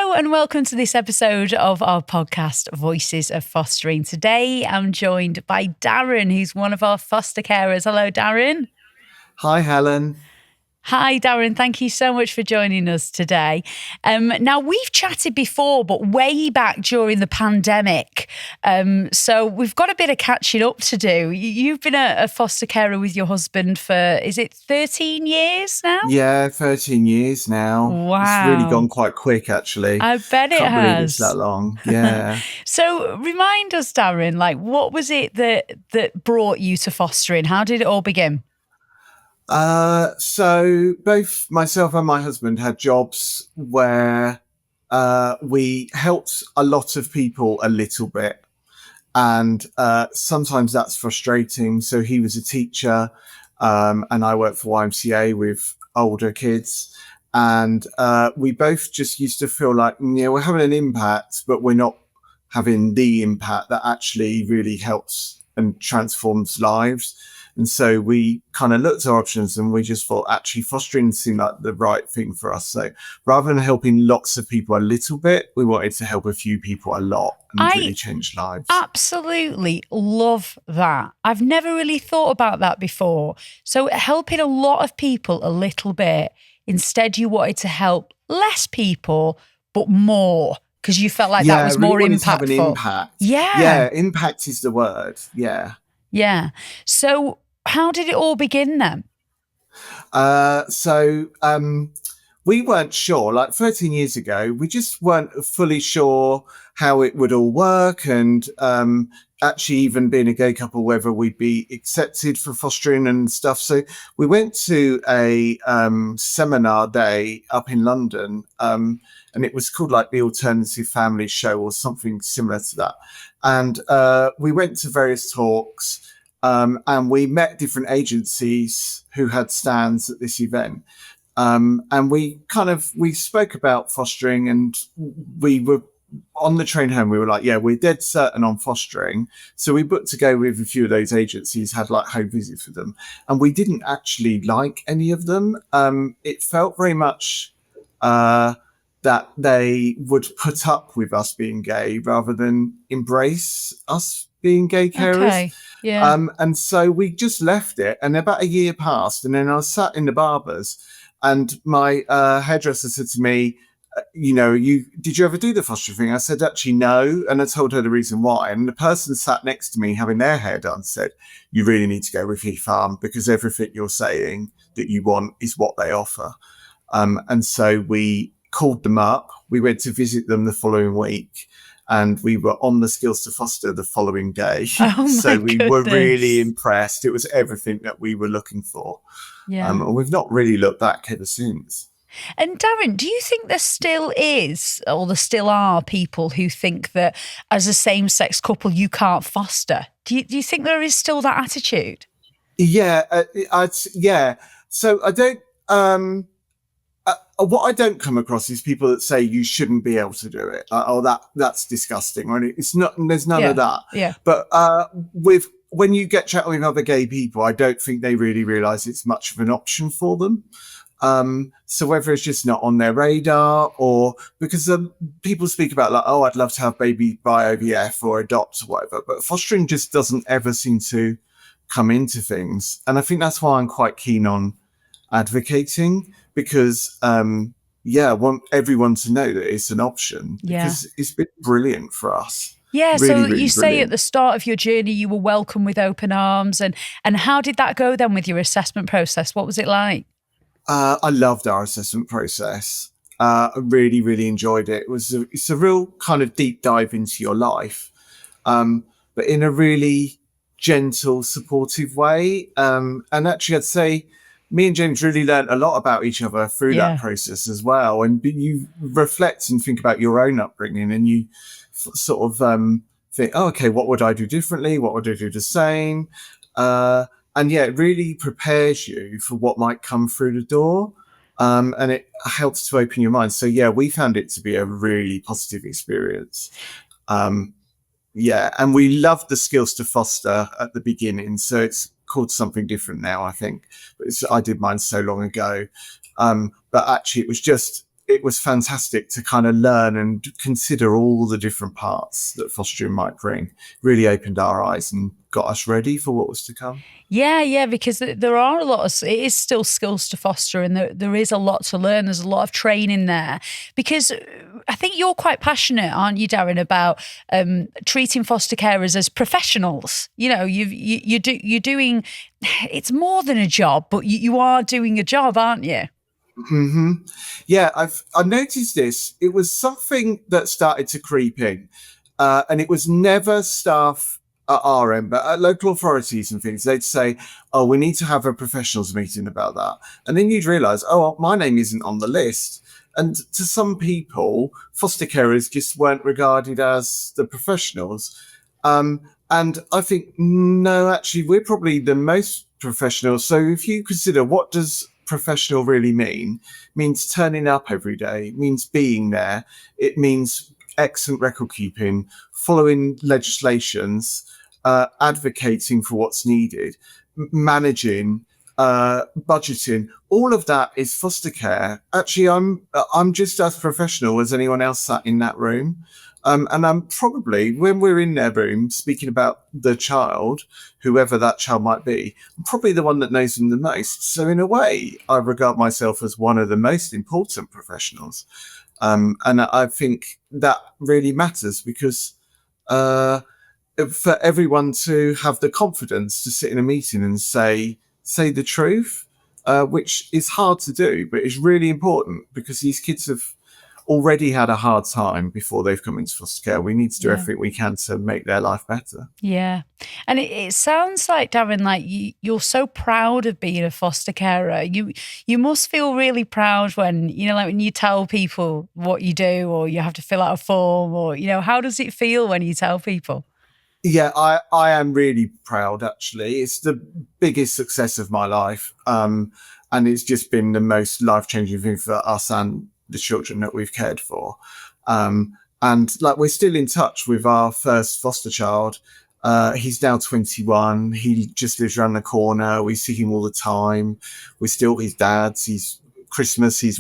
Hello and welcome to this episode of our podcast, Voices of Fostering. Today I'm joined by Darren, who's one of our foster carers. Hello, Darren. Hi, Helen. Hi, Darren. Thank you so much for joining us today. Now, we've chatted before, but way back during the pandemic. So we've got a bit of catching up to do. You've been a foster carer with your husband for, is it 13 years now? Yeah, 13 years now. Wow. It's really gone quite quick, actually. I bet it Can't has. believe it's that long. Yeah. So remind us, Darren, what was it that brought you to fostering? How did it all begin? So both myself and my husband had jobs where we helped a lot of people a little bit. And sometimes that's frustrating. So he was a teacher and I worked for YMCA with older kids. And we both just used to feel like, we're having an impact, but we're not having the impact that actually really helps and transforms lives. And so we kind of looked at our options and we just thought actually fostering seemed like the right thing for us. So rather than helping lots of people a little bit, we wanted to help a few people a lot and really change lives. Absolutely love that. I've never really thought about that before. So helping a lot of people a little bit, instead you wanted to help less people, but more. Because you felt like that was more impactful. To have an impact. Yeah, impact is the word. Yeah. Yeah. So how did it all begin then? We weren't sure. Like 13 years ago, we just weren't fully sure how it would all work, and actually even being a gay couple, whether we'd be accepted for fostering and stuff. So we went to a seminar day up in London, and it was called like the Alternative Family Show or something similar to that. And we went to various talks. And we met different agencies who had stands at this event. And we spoke about fostering, and we were on the train home. We were like, yeah, we're dead certain on fostering. So we booked to go with a few of those agencies, had like home visits with them. And we didn't actually like any of them. It felt very much that they would put up with us being gay rather than embrace us being gay carers. Okay. Yeah. And so we just left it, and about a year passed, and then I was sat in the barbers, and my hairdresser said to me, did you ever do the fostering thing? I said, actually, no. And I told her the reason why. And the person sat next to me having their hair done said, you really need to go with He Farm, because everything you're saying that you want is what they offer. And so we called them up. We went to visit them the following week. And we were on the Skills to Foster the following day. So we were really impressed. It was everything that we were looking for. Yeah. And we've not really looked back ever since. And Darren, do you think there still is, or there still are people who think that as a same-sex couple, you can't foster? Do you think there is still that attitude? Yeah. Yeah. So I don't... what I don't come across is people that say you shouldn't be able to do it. That's disgusting. Right? It's not. There's none of that. Yeah. But when you get chatting with other gay people, I don't think they really realise it's much of an option for them. So whether it's just not on their radar, or because people speak about like, oh, I'd love to have baby by IVF or adopt or whatever, but fostering just doesn't ever seem to come into things. And I think that's why I'm quite keen on advocating, because I want everyone to know that it's an option, because it's been brilliant for us. Yeah, really, so really you say brilliant. at the start of your journey you were welcomed with open arms, and how did that go then with your assessment process? What was it like? I loved our assessment process. I really, really enjoyed it. It's a real kind of deep dive into your life, but in a really gentle, supportive way. And actually, I'd say me and James really learned a lot about each other through that process as well. And you reflect and think about your own upbringing, and you sort of think, oh, okay, what would I do differently? What would I do the same? And it really prepares you for what might come through the door. And it helps to open your mind. So we found it to be a really positive experience. And we loved the Skills to Foster at the beginning. So it's called something different now, I think. But I did mine so long ago. But actually, it was fantastic to kind of learn and consider all the different parts that fostering might bring. Really opened our eyes and got us ready for what was to come. Yeah, because there are a lot of, it is still skills to foster, and there is a lot to learn. There's a lot of training there, because I think you're quite passionate, aren't you, Darren, about treating foster carers as professionals. You know, you're doing, it's more than a job, but you are doing a job, aren't you? Mm-hmm. Yeah, I noticed this. It was something that started to creep in, and it was never staff at our end, but at local authorities and things. They'd say, "Oh, we need to have a professionals meeting about that," and then you'd realise, "Oh, well, my name isn't on the list." And to some people, foster carers just weren't regarded as the professionals. And I think, no, actually, we're probably the most professional. So if you consider, what does professional really mean? It means turning up every day, it means being there, it means excellent record keeping, following legislations, advocating for what's needed, managing, budgeting. All of that is foster care. Actually, I'm just as professional as anyone else sat in that room. And I'm probably, when we're in their room speaking about the child, whoever that child might be, I'm probably the one that knows them the most. So in a way, I regard myself as one of the most important professionals. And I think that really matters, because for everyone to have the confidence to sit in a meeting and say the truth, which is hard to do, but is really important, because these kids have already had a hard time before they've come into foster care. We need to do everything we can to make their life better. Yeah. And it sounds like, Darren, like you're so proud of being a foster carer. You must feel really proud when, you know, like when you tell people what you do, or you have to fill out a form, or, you know, how does it feel when you tell people? Yeah, I am really proud, actually. It's the biggest success of my life. And it's just been the most life-changing thing for us and the children that we've cared for. And like, we're still in touch with our first foster child. He's now 21. He just lives around the corner. We see him all the time. We're still his dads. He's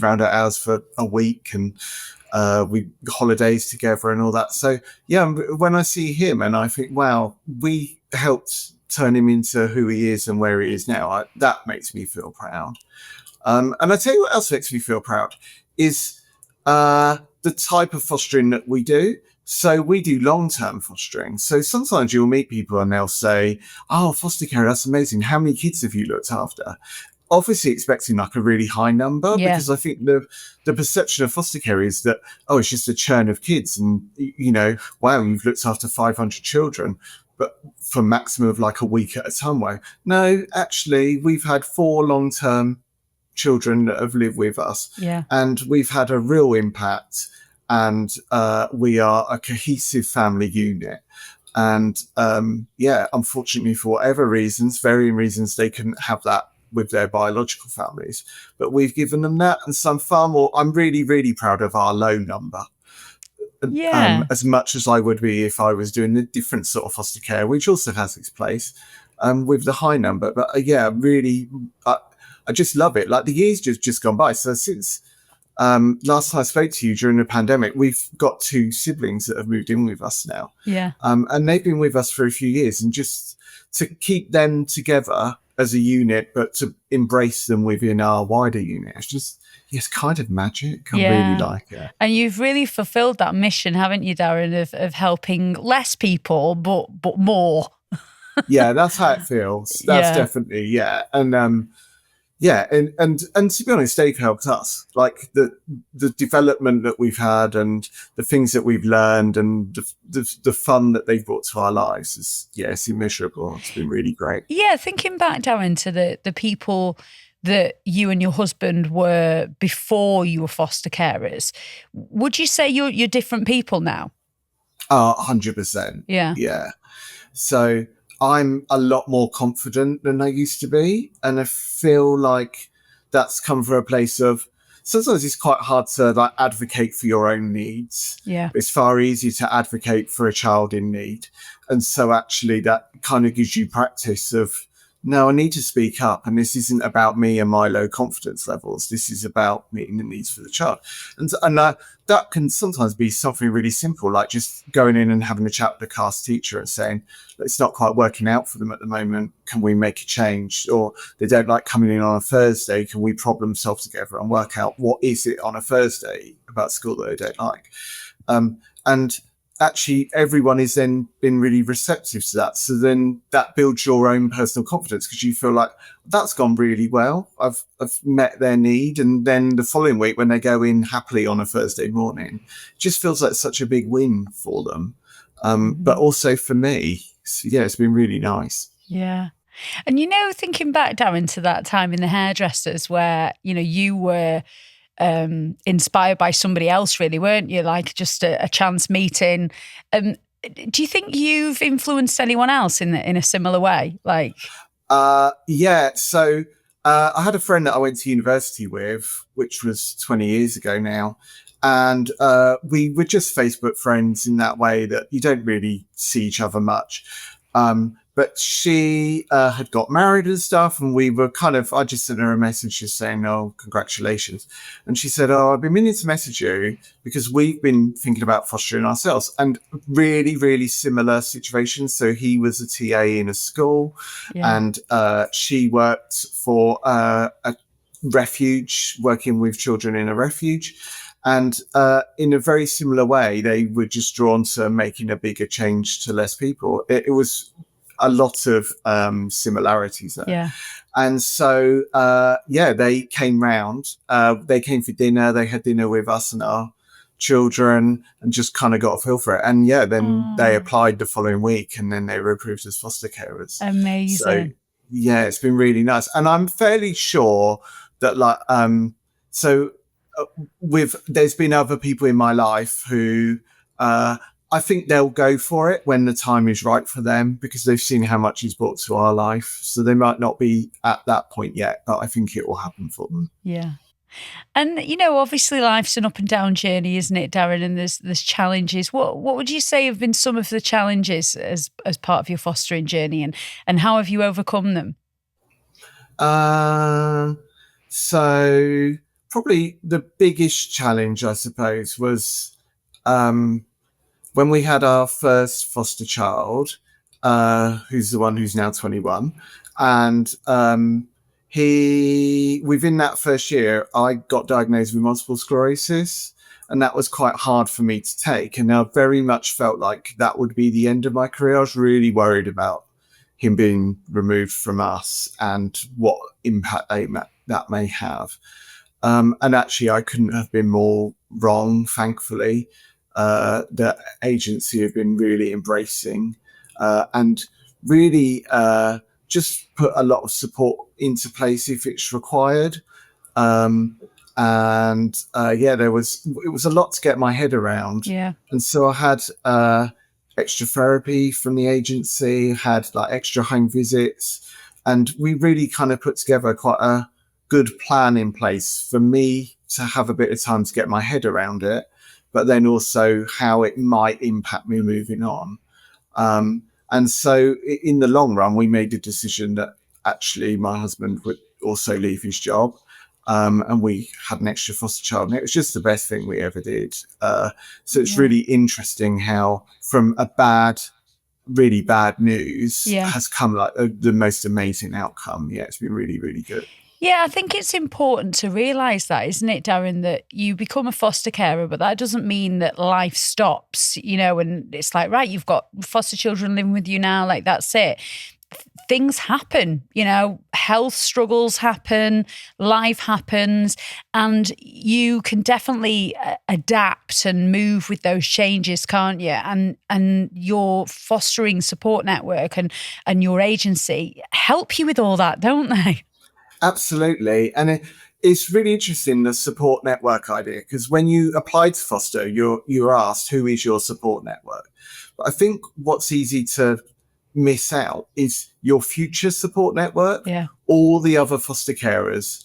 round at ours for a week, and we holidays together and all that. So yeah, when I see him and I think, wow, we helped turn him into who he is and where he is now, that makes me feel proud. And I tell you what else makes me feel proud is the type of fostering that we do. So we do long-term fostering. So sometimes you'll meet people and they'll say, "Oh, foster care, that's amazing. How many kids have you looked after?" Obviously expecting like a really high number, because I think the perception of foster care is that, oh, it's just a churn of kids, and, you know, wow, you've looked after 500 children, but for maximum of like a week at a time. Well, no, actually, we've had 4 long-term children that have lived with us, and we've had a real impact, and we are a cohesive family unit. And unfortunately, for whatever reasons, varying reasons, they couldn't have that with their biological families, but we've given them that. And some far more. I'm really, really proud of our low number. As much as I would be if I was doing a different sort of foster care, which also has its place, with the high number. But really, I just love it. Like, the years just gone by. So since last time I spoke to you during the pandemic, we've got 2 siblings that have moved in with us now. And they've been with us for a few years, and just to keep them together as a unit, but to embrace them within our wider unit, it's kind of magic. I really like it. And you've really fulfilled that mission, haven't you, Darren, of helping less people, but more. Yeah, that's how it feels. That's definitely, And and to be honest, they've helped us. Like, the development that we've had, and the things that we've learned, and the fun that they've brought to our lives it's immeasurable. It's been really great. Yeah, thinking back, Darren, to the people that you and your husband were before you were foster carers, would you say you're different people now? 100%. Yeah. So I'm a lot more confident than I used to be. And I feel like that's come from a place of, sometimes it's quite hard to like advocate for your own needs. It's far easier to advocate for a child in need. And so actually that kind of gives you practice of no, I need to speak up. And this isn't about me and my low confidence levels. This is about meeting the needs for the child. And that can sometimes be something really simple, like just going in and having a chat with the class teacher and saying, it's not quite working out for them at the moment. Can we make a change? Or they don't like coming in on a Thursday. Can we problem solve together and work out what is it on a Thursday about school that they don't like? And actually everyone has then been really receptive to that. So then that builds your own personal confidence because you feel like that's gone really well. I've met their need. And then the following week when they go in happily on a Thursday morning, it just feels like such a big win for them. But also for me, yeah, it's been really nice. Yeah. And, thinking back, Darren, to that time in the hairdressers where, you were inspired by somebody else, really, weren't you? Like just a chance meeting. Do you think you've influenced anyone else in a similar way? Like, yeah. So I had a friend that I went to university with, which was 20 years ago now. And we were just Facebook friends in that way that you don't really see each other much. But she had got married and stuff, and we were I just sent her a message just saying, oh, congratulations. And she said, oh, I've been meaning to message you because we've been thinking about fostering ourselves, and really, really similar situations. So he was a TA in a school, and she worked for a refuge, working with children in a refuge. And in a very similar way, they were just drawn to making a bigger change to less people. It was a lot of similarities there. Yeah. And so, they came round. They came for dinner. They had dinner with us and our children and just kind of got a feel for it. And then they applied the following week and then they were approved as foster carers. Amazing. So, yeah, it's been really nice. And I'm fairly sure that there's been other people in my life who I think they'll go for it when the time is right for them because they've seen how much he's brought to our life. So they might not be at that point yet, but I think it will happen for them. Yeah. And, obviously life's an up and down journey, isn't it, Darren? And there's challenges. What would you say have been some of the challenges as part of your fostering journey and how have you overcome them? So probably the biggest challenge, I suppose, was when we had our first foster child, who's the one who's now 21. And within that first year, I got diagnosed with multiple sclerosis. And that was quite hard for me to take. And I very much felt like that would be the end of my career. I was really worried about him being removed from us and what impact that may have. And actually, I couldn't have been more wrong, thankfully. The agency have been really embracing and really just put a lot of support into place if it's required. It was a lot to get my head around. Yeah. And so I had extra therapy from the agency, had like extra home visits, and we really kind of put together quite a good plan in place for me to have a bit of time to get my head around it, but then also how it might impact me moving on. And so in the long run, we made the decision that actually my husband would also leave his job. And we had an extra foster child, and it was just the best thing we ever did. So it's really interesting how from really bad news has come like the most amazing outcome. Yeah, it's been really, really good. Yeah, I think it's important to realise that, isn't it, Darren, that you become a foster carer, but that doesn't mean that life stops, and it's like, right, you've got foster children living with you now, like that's it. Things happen, health struggles happen, life happens, and you can definitely adapt and move with those changes, can't you? And your fostering support network and your agency help you with all that, don't they? Absolutely. And it's really interesting, the support network idea, because when you apply to foster, you're asked, who is your support network? But I think what's easy to miss out is your future support network. Yeah. All the other foster carers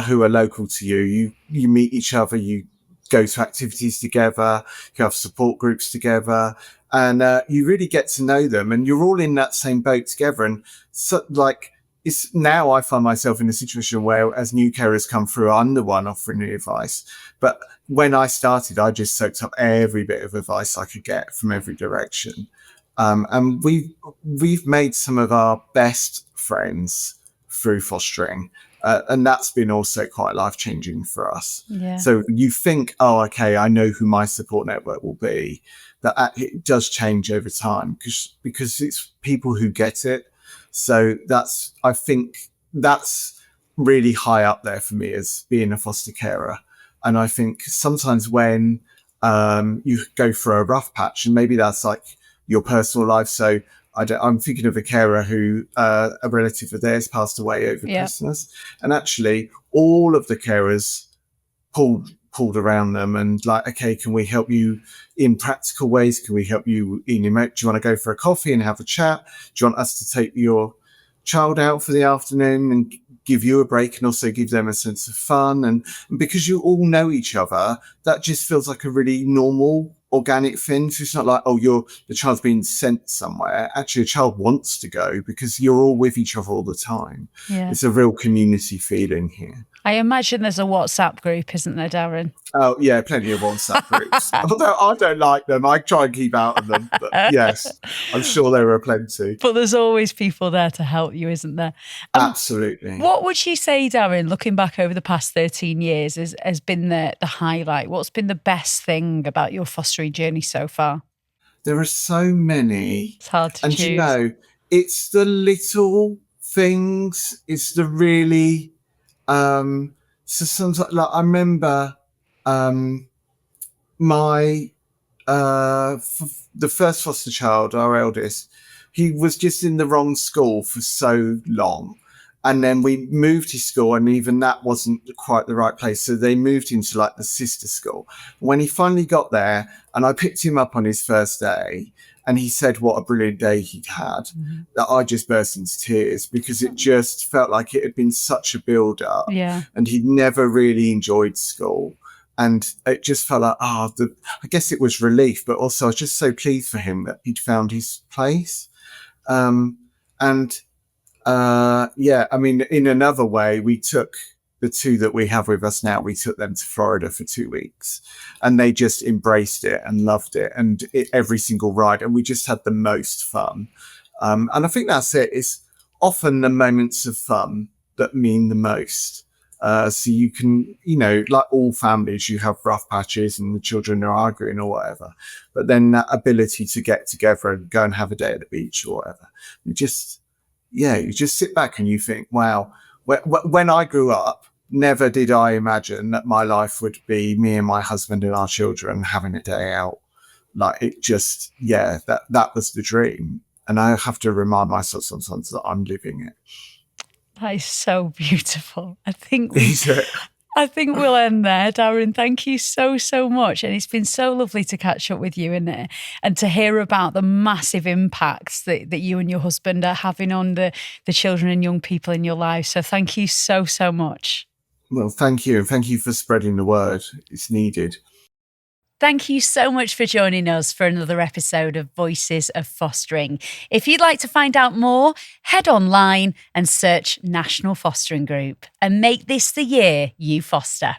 who are local to you, you meet each other, you go to activities together, you have support groups together, and you really get to know them, and you're all in that same boat together. And so, like, it's now I find myself in a situation where, as new carers come through, I'm the one offering the advice. But when I started, I just soaked up every bit of advice I could get from every direction. And we've made some of our best friends through fostering. And that's been also quite life-changing for us. Yeah. So you think, oh, okay, I know who my support network will be. That it does change over time because it's people who get it. So I think that's really high up there for me as being a foster carer. And I think sometimes when you go for a rough patch, and maybe that's like your personal life. So I'm thinking of a carer who a relative of theirs passed away over Christmas, and actually all of the carers pulled around them and like, okay, can we help you in practical ways? Can we help you in do you want to go for a coffee and have a chat? Do you want us to take your child out for the afternoon and give you a break and also give them a sense of fun? And because you all know each other, that just feels like a really normal, organic thing. So it's not like, oh, the child's being sent somewhere. Actually, a child wants to go because you're all with each other all the time. Yeah. It's a real community feeling here. I imagine there's a WhatsApp group, isn't there, Darren? Oh, yeah, plenty of WhatsApp groups. Although I don't like them. I try and keep out of them. But yes, I'm sure there are plenty. But there's always people there to help you, isn't there? Absolutely. What would you say, Darren, looking back over the past 13 years, has been the highlight? What's been the best thing about your fostering journey so far? There are so many. It's hard to choose. And it's the little things. It's the really... so sometimes, like, I remember my the first foster child, our eldest, he was just in the wrong school for so long, and then we moved his school, and even that wasn't quite the right place, so they moved into like the sister school. When he finally got there, and I picked him up on his first day, and he said what a brilliant day he'd had, that I just burst into tears because it just felt like it had been such a build up, and he'd never really enjoyed school. And it just felt like, I guess it was relief, but also I was just so pleased for him that he'd found his place. I mean, in another way, we took the two that we have with us now, we took them to Florida for 2 weeks, and they just embraced it and loved it, and every single ride, and we just had the most fun. And I think that's it. It's often the moments of fun that mean the most. So you can, like all families, you have rough patches and the children are arguing or whatever, but then that ability to get together and go and have a day at the beach or whatever, you just sit back and you think, wow, when I grew up, never did I imagine that my life would be me and my husband and our children having a day out. Like it just, that was the dream. And I have to remind myself sometimes that I'm living it. That is so beautiful. I think we'll end there, Darren. Thank you so, so much. And it's been so lovely to catch up with you and to hear about the massive impacts that you and your husband are having on the children and young people in your lives. So thank you so, so much. Well, thank you. And thank you for spreading the word. It's needed. Thank you so much for joining us for another episode of Voices of Fostering. If you'd like to find out more, head online and search National Fostering Group and make this the year you foster.